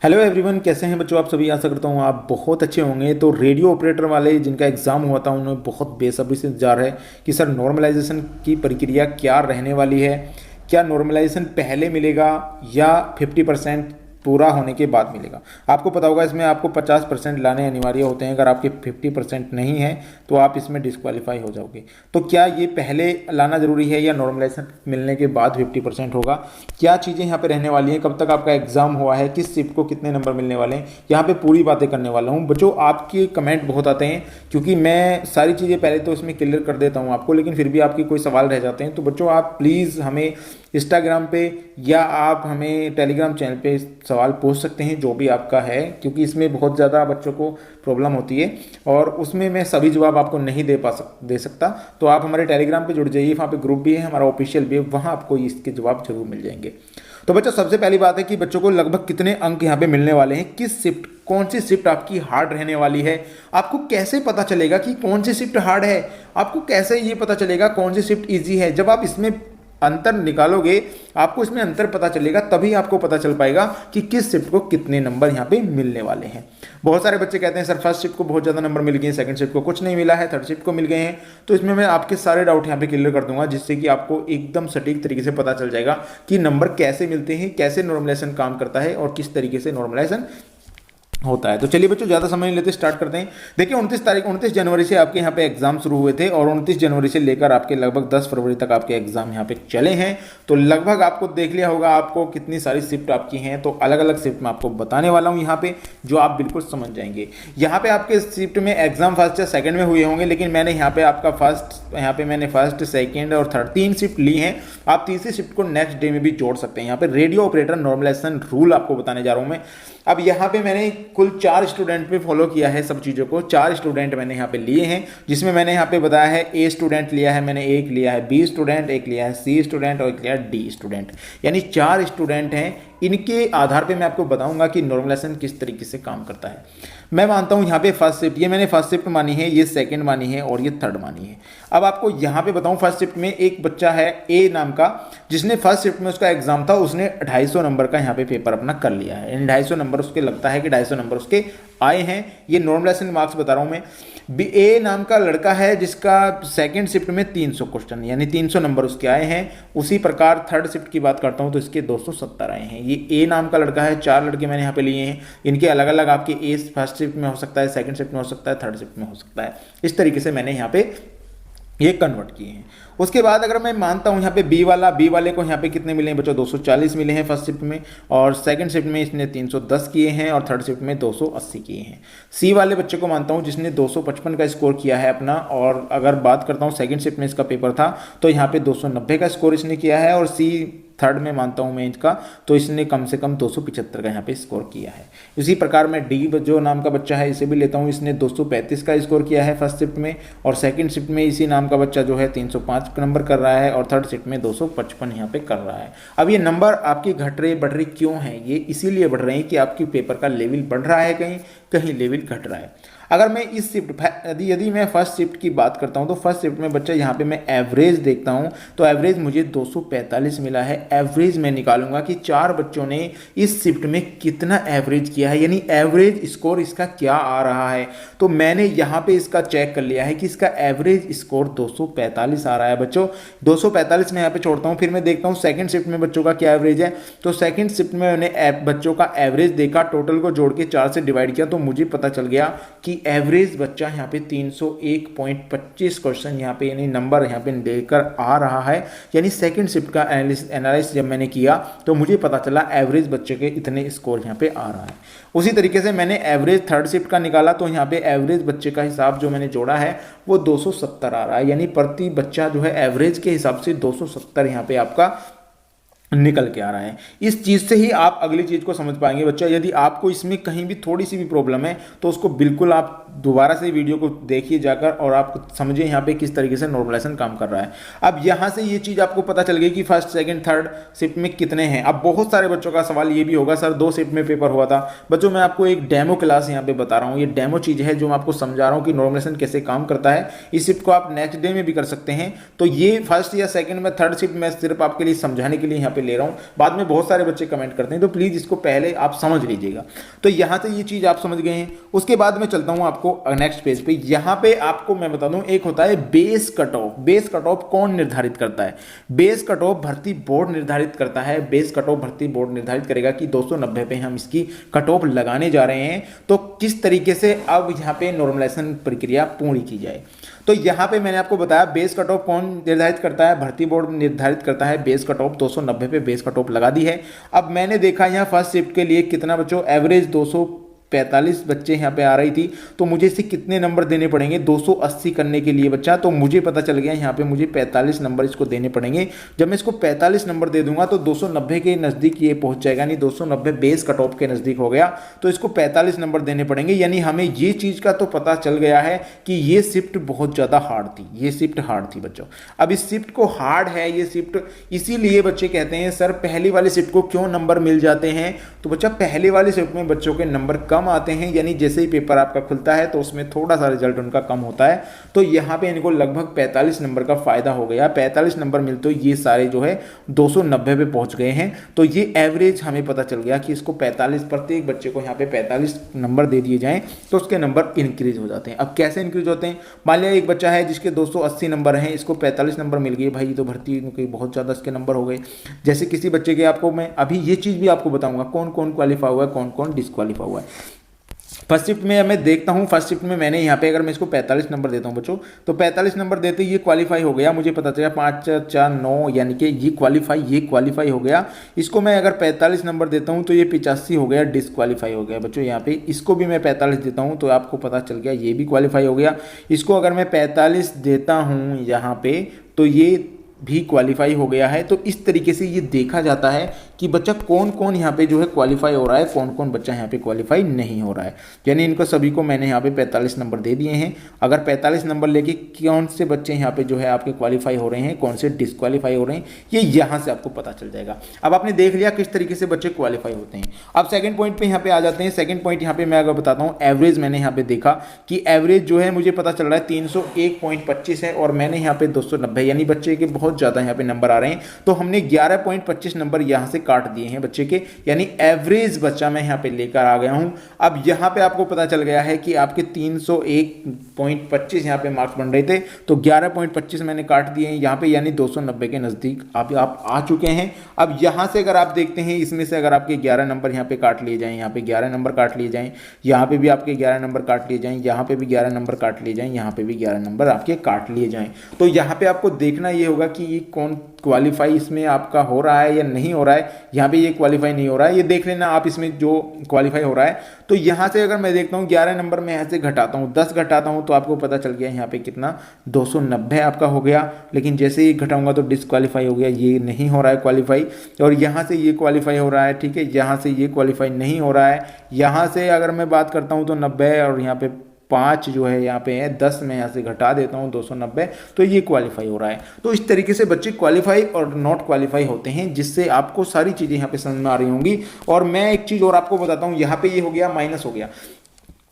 Hello everyone, कैसे हैं बच्चों आप सभी। आशा करता हूँ आप बहुत अच्छे होंगे। तो रेडियो ऑपरेटर वाले जिनका एग्जाम हुआ था उन्हें बहुत बेसब्री से इंतजार है कि सर नॉर्मलाइजेशन की प्रक्रिया क्या रहने वाली है। क्या नॉर्मलाइजेशन पहले मिलेगा या 50% पूरा होने के बाद मिलेगा। आपको पता होगा इसमें आपको 50% लाने अनिवार्य होते हैं। अगर आपके 50% नहीं है तो आप इसमें डिस्क्वालीफाई हो जाओगे। तो क्या ये पहले लाना जरूरी है या नॉर्मलाइजेशन मिलने के बाद 50% होगा। क्या चीज़ें यहाँ पे रहने वाली हैं, कब तक आपका एग्जाम हुआ है, किस शिफ्ट को कितने नंबर मिलने वाले हैं, यहाँ पे पूरी बातें करने वाला हूँ। बच्चों आपके कमेंट बहुत आते हैं क्योंकि मैं सारी चीज़ें पहले तो इसमें क्लियर कर देता हूँ आपको, लेकिन फिर भी आपके कोई सवाल रह जाते हैं। तो बच्चों आप प्लीज़ हमें इंस्टाग्राम पे या आप हमें टेलीग्राम चैनल पे सवाल पूछ सकते हैं जो भी आपका है, क्योंकि इसमें बहुत ज़्यादा बच्चों को प्रॉब्लम होती है और उसमें मैं सभी जवाब आपको नहीं दे सकता। तो आप हमारे टेलीग्राम पे जुड़ जाइए, वहाँ पे ग्रुप भी है हमारा ऑफिशियल भी है, वहाँ आपको इसके जवाब जरूर मिल जाएंगे। तो बच्चों सबसे पहली बात है कि बच्चों को लगभग कितने अंक यहाँ पे मिलने वाले हैं, किस शिफ्ट, कौन सी शिफ्ट आपकी हार्ड रहने वाली है। आपको कैसे पता चलेगा कि कौन सी शिफ्ट हार्ड है, आपको कैसे ये पता चलेगा कौन सी शिफ्ट इजी है। जब आप इसमें अंतर निकालोगे, आपको इसमें अंतर पता चलेगा, तभी आपको पता चल पाएगा कि किस शिफ्ट को कितने नंबर यहाँ पे मिलने वाले हैं। बहुत सारे बच्चे कहते हैं सर फर्स्ट शिफ्ट को बहुत ज़्यादा नंबर मिल गए हैं, सेकंड शिफ्ट को कुछ नहीं मिला है, थर्ड शिफ्ट को मिल गए हैं। तो इसमें मैं आपके सारे डाउट यहाँ पे क्लियर कर दूंगा, जिससे कि आपको एकदम सटीक तरीके से पता चल जाएगा कि नंबर कैसे मिलते हैं, कैसे नॉर्मलाइजेशन काम करता है और किस तरीके से नॉर्मलाइजेशन होता है। तो चलिए बच्चों ज़्यादा समय नहीं लेते, स्टार्ट करते हैं। देखिए 29 जनवरी से आपके यहाँ पे एग्जाम शुरू हुए थे और 29 जनवरी से लेकर आपके लगभग 10 फरवरी तक आपके एग्जाम यहाँ पे चले हैं। तो लगभग आपको देख लिया होगा आपको कितनी सारी शिफ्ट आपकी हैं। तो अलग अलग शिफ्ट मैं आपको बताने वाला हूँ यहाँ पे, जो आप बिल्कुल समझ जाएंगे। यहाँ पे आपके शिफ्ट में एग्जाम फर्स्ट या सेकंड में हुए होंगे, लेकिन मैंने यहाँ पे आपका फर्स्ट सेकंड और थर्ड 3 शिफ्ट ली हैं। आप तीसरी शिफ्ट को नेक्स्ट डे में भी जोड़ सकते हैं। यहाँ पे रेडियो ऑपरेटर नॉर्मलाइजेशन रूल आपको बताने जा रहा हूँ मैं। अब यहाँ पे मैंने कुल 4 स्टूडेंट पे फॉलो किया है सब चीज़ों को। 4 स्टूडेंट मैंने यहाँ पे लिए हैं, जिसमें मैंने यहाँ पे बताया है ए स्टूडेंट लिया है मैंने, एक लिया है बी स्टूडेंट, एक लिया है सी स्टूडेंट और एक लिया है डी स्टूडेंट, यानी 4 स्टूडेंट हैं। इनके आधार पे मैं आपको बताऊंगा कि नॉर्मलाइजेशन किस तरीके से काम करता है। मैं मानता हूं यहाँ पे फर्स्ट शिफ्ट, ये मैंने फर्स्ट शिफ्ट मानी है, ये सेकंड मानी है और ये थर्ड मानी है। अब आपको यहाँ पे बताऊं, फर्स्ट शिफ्ट में एक बच्चा है ए नाम का, जिसने फर्स्ट शिफ्ट में उसका एग्जाम था, उसने 250 नंबर का यहाँ पे पेपर अपना कर लिया है। यानी 250 नंबर उसके लगता है कि 250 नंबर उसके आए हैं। ये नॉर्मलाइजेशन मार्क्स बता रहा हूँ मैं। ए नाम का लड़का है जिसका सेकंड शिफ्ट में 300 क्वेश्चन यानी 300 नंबर उसके आए हैं। उसी प्रकार थर्ड शिफ्ट की बात करता हूं तो इसके 270 आए हैं। ये ए नाम का लड़का है, 4 लड़के मैंने यहाँ पे लिए हैं। इनके अलग अलग आपके ए फर्स्ट शिफ्ट में हो सकता है, सेकंड शिफ्ट में हो सकता है, थर्ड शिफ्ट में हो सकता है। इस तरीके से मैंने यहाँ पे ये कन्वर्ट किए हैं। उसके बाद अगर मैं मानता हूं यहाँ पे बी वाले को यहाँ पे कितने मिले हैं बच्चों, 240 मिले हैं फर्स्ट शिफ्ट में, और सेकंड शिफ्ट में इसने 310 किए हैं और थर्ड शिफ्ट में 280 किए हैं। सी वाले बच्चे को मानता हूं जिसने 255 का स्कोर किया है अपना, और अगर बात करता हूं सेकंड शिफ्ट में इसका पेपर था तो यहाँ पे 290 का स्कोर इसने किया है, और सी थर्ड में मानता हूं मैं इसका, तो इसने कम से कम 275 का यहाँ पे स्कोर किया है। इसी प्रकार मैं डी जो नाम का बच्चा है इसे भी लेता हूं, इसने 235 का स्कोर किया है फर्स्ट शिफ्ट में, और सेकंड शिफ्ट में इसी नाम का बच्चा जो है 305 नंबर कर रहा है, और थर्ड शिफ्ट में 255 यहाँ पे कर रहा है। अब ये नंबर आपकी घट रहे बढ़ रही क्यों है, ये इसीलिए बढ़ रहे हैं कि आपकी पेपर का लेवल बढ़ रहा है, कहीं लेवल घट रहा है। अगर मैं इस शिफ्ट यदि मैं फर्स्ट शिफ्ट की बात करता हूं तो फर्स्ट शिफ्ट में बच्चा यहाँ पे मैं एवरेज देखता हूं तो एवरेज मुझे 245 मिला है। एवरेज मैं निकालूंगा कि 4 बच्चों ने इस शिफ्ट में कितना एवरेज किया है, यानी एवरेज स्कोर इसका क्या आ रहा है। तो मैंने यहाँ पे इसका चेक कर लिया है कि इसका एवरेज स्कोर 245 आ रहा है बच्चों। 245 में यहाँ पे छोड़ता हूँ, फिर मैं देखता हूँ सेकंड शिफ्ट में बच्चों का क्या एवरेज है। तो सेकंड शिफ्ट में मैंने बच्चों का एवरेज देखा, टोटल को जोड़ के 4 से डिवाइड किया तो मुझे पता चल गया कि एवरेज बच्चा यहाँ पे 301.25 क्वेश्चन यहाँ पे यानी नंबर यहाँ पे लेकर आ रहा है। यानी सेकंड शिफ्ट का एनालिसिस जब मैंने किया तो मुझे पता चला एवरेज बच्चे के इतने स्कोर यहाँ पे आ रहा है। उसी तरीके से मैंने एवरेज थर्ड शिफ्ट का निकाला तो यहाँ पे एवरेज बच्चे का हिसाब जो मैंने जोड़ा है वो 270 आ रहा है, यानी प्रति बच्चा जो है एवरेज के हिसाब से 270 यहाँ पे आपका निकल के आ रहा है। इस चीज़ से ही आप अगली चीज़ को समझ पाएंगे बच्चा। यदि आपको इसमें कहीं भी थोड़ी सी भी प्रॉब्लम है तो उसको बिल्कुल आप दोबारा से वीडियो को देखिए जाकर, और आप समझिए यहाँ पे किस तरीके से नॉर्मलाइजेशन काम कर रहा है। अब यहाँ से ये चीज़ आपको पता चल गई कि फर्स्ट सेकंड थर्ड शिफ्ट में कितने हैं। अब बहुत सारे बच्चों का सवाल ये भी होगा सर 2 शिफ्ट में पेपर हुआ था। बच्चों मैं आपको एक डेमो क्लास यहाँ पे बता रहा हूँ, ये डेमो चीज़ है जो मैं आपको समझा रहा हूँ कि नॉर्मलाइजेशन कैसे काम करता है। इस शिफ्ट को आप नेक्स्ट डे में भी कर सकते हैं। तो ये फर्स्ट या सेकंड में थर्ड शिफ्ट में सिर्फ आपके लिए समझाने के लिए यहाँ पे ले रहा हूँ, बाद में बहुत सारे बच्चे कमेंट करते हैं, तो प्लीज़ इसको पहले आप समझ लीजिएगा। तो यहाँ से ये चीज़ आप समझ गए हैं। उसके बाद मैं चलता हूँ आपको नेक्स्ट पेज पे। यहाँ पे आपको मैं बता दूँ, एक होता है base cut off. Base cut off कौन निर्धारित करता है? बेस कट ऑफ भर्ती बोर्ड निर्धारित करता है। बेस कट ऑफ भर्ती बोर्ड निर्धारित करेगा कि 290 पे हम इसकी कट ऑफ लगाने जा रहे हैं, तो किस तरीके से अब यहाँ पे नॉर्मलाइजेशन प्रक्रिया पूरी की जाए। तो यहाँ पे मैंने आपको बताया बेस कट ऑफ कौन निर्धारित करता है? भर्ती बोर्ड निर्धारित करता है। बेस कट ऑफ 290 पे बेस कट ऑफ लगा दी है। अब मैंने देखा यहाँ फर्स्ट शिफ्ट के लिए कितना बच्चों, एवरेज 245 बच्चे यहाँ पे आ रही थी, तो मुझे इसे कितने नंबर देने पड़ेंगे 280 करने के लिए बच्चा? तो मुझे पता चल गया यहाँ पे मुझे 45 नंबर इसको देने पड़ेंगे। जब मैं इसको 45 नंबर दे दूंगा तो 290 के नज़दीक ये पहुंच जाएगा, यानी 290 बेस कट ऑफ के नज़दीक हो गया, तो इसको 45 नंबर देने पड़ेंगे। यानी हमें ये चीज़ का तो पता चल गया है कि ये शिफ्ट बहुत ज़्यादा हार्ड थी, ये शिफ्ट हार्ड थी बच्चों। अब इस शिफ्ट को हार्ड है ये शिफ्ट, इसीलिए बच्चे कहते हैं सर पहली वाली शिफ्ट को क्यों नंबर मिल जाते हैं? तो बच्चा पहली वाली शिफ्ट में बच्चों के नंबर कम आते हैं, यानी जैसे ही पेपर आपका खुलता है तो उसमें थोड़ा सा रिजल्ट उनका कम होता है। तो यहाँ पे इनको लगभग 45 नंबर का फायदा हो गया। 45 नंबर मिलते ये सारे जो है 290 पे पहुंच गए हैं। तो ये एवरेज हमें पता चल गया कि इसको 45, प्रत्येक बच्चे को यहाँ पे 45 नंबर दे दिए जाएं तो उसके नंबर इंक्रीज हो जाते हैं। अब कैसे इंक्रीज होते हैं? मान लिया एक बच्चा है जिसके 280 नंबर हैं, इसको 45 नंबर मिल गए, भाई तो भर्ती बहुत ज़्यादा इसके नंबर हो गए। जैसे किसी बच्चे के, आपको मैं अभी ये चीज़ भी आपको बताऊंगा कौन कौन क्वालिफाई हुआ है, कौन कौन डिस्क्वालीफाई हुआ है। फर्स्ट शिफ्ट में मैं देखता हूँ, फर्स्ट शिफ्ट में मैंने यहाँ पे अगर मैं इसको 45 नंबर देता हूँ बच्चों, तो 45 नंबर देते ये क्वालिफाई हो गया, मुझे पता चला 5 4 9, यानी कि ये क्वालिफाई हो गया। इसको मैं अगर 45 नंबर देता हूँ तो ये 85 हो गया, डिसक्वालीफाई हो गया बच्चों। यहाँ पे इसको भी मैं 45 देता हूँ तो आपको पता चल गया ये भी क्वालिफाई हो गया। इसको अगर मैं 45 देता हूँ यहाँ पे तो ये भी क्वालिफाई हो गया है। तो इस तरीके से ये देखा जाता है कि बच्चा कौन कौन यहाँ पे जो है क्वालिफाई हो रहा है, कौन कौन बच्चा यहाँ पे क्वालिफाई नहीं हो रहा है। यानी इनको सभी को मैंने यहाँ पे 45 नंबर दे दिए हैं। अगर 45 नंबर लेके कौन से बच्चे यहाँ पे जो है आपके क्वालिफाई हो रहे हैं, कौन से डिसक्वालीफाई हो रहे हैं, ये यहाँ से आपको पता चल जाएगा। अब आपने देख लिया किस तरीके से बच्चे क्वालिफाई होते हैं। अब सेकंड पॉइंट पे यहाँ पे आ जाते हैं। सेकंड पॉइंट यहाँ पे मैं अगर बताता हूँ, एवरेज मैंने यहाँ पे देखा कि एवरेज जो है मुझे पता चल रहा है 301.25 है और मैंने यहाँ पे 290, यानी बच्चे के बहुत ज़्यादा यहाँ पे नंबर आ रहे हैं, तो हमने 11.25 नंबर यहाँ से काट दिए हैं बच्चे के, यानी एवरेज बच्चा मैं यहाँ पे लेकर आ गया हूँ। अब यहाँ पे आपको पता चल गया है कि आपके 301.25 यहाँ पे मार्क्स बन रहे थे, तो 11.25 मैंने काट दिए हैं यहाँ पे, यानी 290 के नज़दीक आप आ चुके हैं। अब यहाँ से अगर आप देखते हैं, इसमें से अगर आपके 11 नंबर यहाँ पे काट लिए जाएँ, यहाँ पे 11 नंबर काट लिए जाएँ, यहाँ पे भी आपके 11 नंबर काट लिए जाएँ, यहाँ पे भी 11 नंबर काट लिए जाएँ, यहाँ पे भी 11 नंबर आपके काट लिए जाएँ, तो यहाँ पे आपको देखना ये होगा कि ये कौन क्वालिफाई इसमें आपका हो रहा है या नहीं हो रहा है। यहाँ पे ये क्वालिफाई नहीं हो रहा है, ये देख लेना आप इसमें जो क्वालिफाई हो रहा है। तो यहाँ से अगर मैं देखता हूँ 11 नंबर में यहाँ से घटाता हूँ, 10 घटाता हूँ, तो आपको पता चल गया यहाँ पे कितना 290 आपका हो गया। लेकिन जैसे ही घटाऊंगा तो डिसक्वालीफाई हो गया, ये नहीं हो रहा है क्वालिफाई। और यहाँ से ये क्वालिफाई हो रहा है, ठीक है, यहाँ से ये क्वालिफाई नहीं हो रहा है। यहाँ से अगर मैं बात करता हूँ तो 90 और यहाँ पे 5 जो है यहाँ पे है, 10 में यहाँ से घटा देता हूँ 290, तो ये क्वालिफाई हो रहा है। तो इस तरीके से बच्चे क्वालिफाई और नॉट क्वालिफाई होते हैं, जिससे आपको सारी चीज़ें यहाँ पे समझ में आ रही होंगी। और मैं एक चीज़ और आपको बताता हूँ, यहाँ पे ये हो गया माइनस हो गया।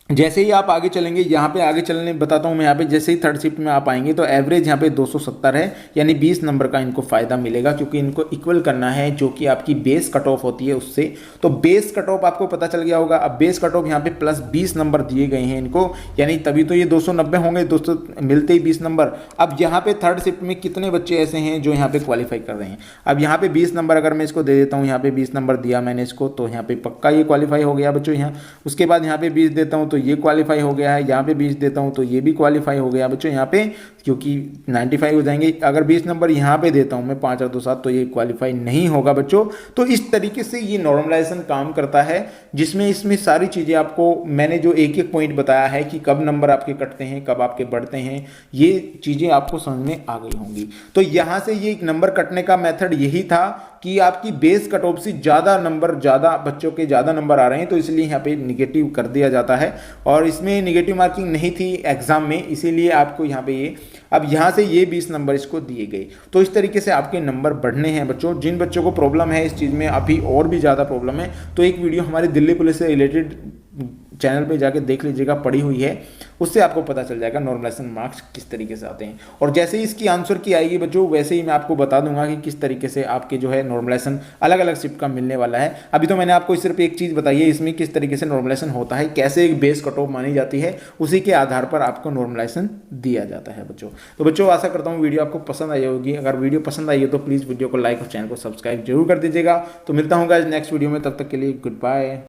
जैसे ही आप आगे चलेंगे, यहाँ पे आगे चलने बताता हूँ मैं, यहाँ पे जैसे ही थर्ड शिफ्ट में आप आएंगे तो एवरेज यहाँ पे 270 है, यानी 20 नंबर का इनको फ़ायदा मिलेगा, क्योंकि इनको इक्वल करना है जो कि आपकी बेस कट ऑफ होती है उससे। तो बेस कट ऑफ आपको पता चल गया होगा। अब बेस कट ऑफ यहाँ पे प्लस 20 नंबर दिए गए हैं इनको, यानी तभी तो ये 290 होंगे, 200 मिलते ही 20 नंबर। अब यहाँ पे थर्ड शिफ्ट में कितने बच्चे ऐसे हैं जो यहाँ पे क्वालिफाई कर रहे हैं? अब यहाँ पे 20 नंबर अगर मैं इसको दे देता हूँ, यहाँ पे 20 नंबर दिया मैंने इसको, तो यहाँ पे पक्का ये क्वालिफाई हो गया बच्चों यहाँ। उसके बाद यहाँ पे 20 देता हूँ तो ये क्वालिफाई हो गया है, यहाँ पे 20 देता हूँ तो ये भी क्वालिफाई हो गया बच्चों यहाँ पे, क्योंकि 95 हो जाएंगे। अगर 20 नंबर यहाँ पे देता हूँ मैं 5 और 2 7, तो ये क्वालिफाई नहीं होगा बच्चों। तो इस तरीके से ये नॉर्मलाइजेशन काम करता है, जिसमें इसमें सारी चीज़ें आपको मैंने जो एक एक पॉइंट बताया है कि कब नंबर आपके कटते हैं, कब आपके बढ़ते हैं, ये चीज़ें आपको समझ में आ गई होंगी। तो यहाँ से ये नंबर कटने का मेथड यही था कि आपकी बेस कट ऑफ से ज़्यादा बच्चों के ज़्यादा नंबर आ रहे हैं, तो इसलिए यहाँ पे निगेटिव कर दिया जाता है। और इसमें निगेटिव मार्किंग नहीं थी एग्जाम में, इसीलिए आपको यहाँ पे ये, अब यहाँ से ये 20 नंबर इसको दिए गए। तो इस तरीके से आपके नंबर बढ़ने हैं बच्चों। जिन बच्चों को प्रॉब्लम है इस चीज़ में, अभी और भी ज़्यादा प्रॉब्लम है, तो एक वीडियो हमारी दिल्ली पुलिस से रिलेटेड चैनल पे जाके देख लीजिएगा, पड़ी हुई है, उससे आपको पता चल जाएगा नॉर्मलाइजेशन मार्क्स किस तरीके से आते हैं। और जैसे ही इसकी आंसर की आएगी बच्चों, वैसे ही मैं आपको बता दूंगा कि किस तरीके से आपके जो है नॉर्मलाइजेशन अलग अलग शिफ्ट का मिलने वाला है। अभी तो मैंने आपको सिर्फ एक चीज़ बताई है इसमें किस तरीके से नॉर्मलाइजेशन होता है, कैसे एक बेस कट ऑफ मानी जाती है, उसी के आधार पर आपको नॉर्मलाइजेशन दिया जाता है बच्चों। तो बच्चों आशा करता हूँ वीडियो आपको पसंद आई होगी। अगर वीडियो पसंद आई है तो प्लीज़ वीडियो को लाइक और चैनल को सब्सक्राइब जरूर कर दीजिएगा। तो मिलता हूँ गाइस नेक्स्ट वीडियो में, तब तक के लिए गुड बाय।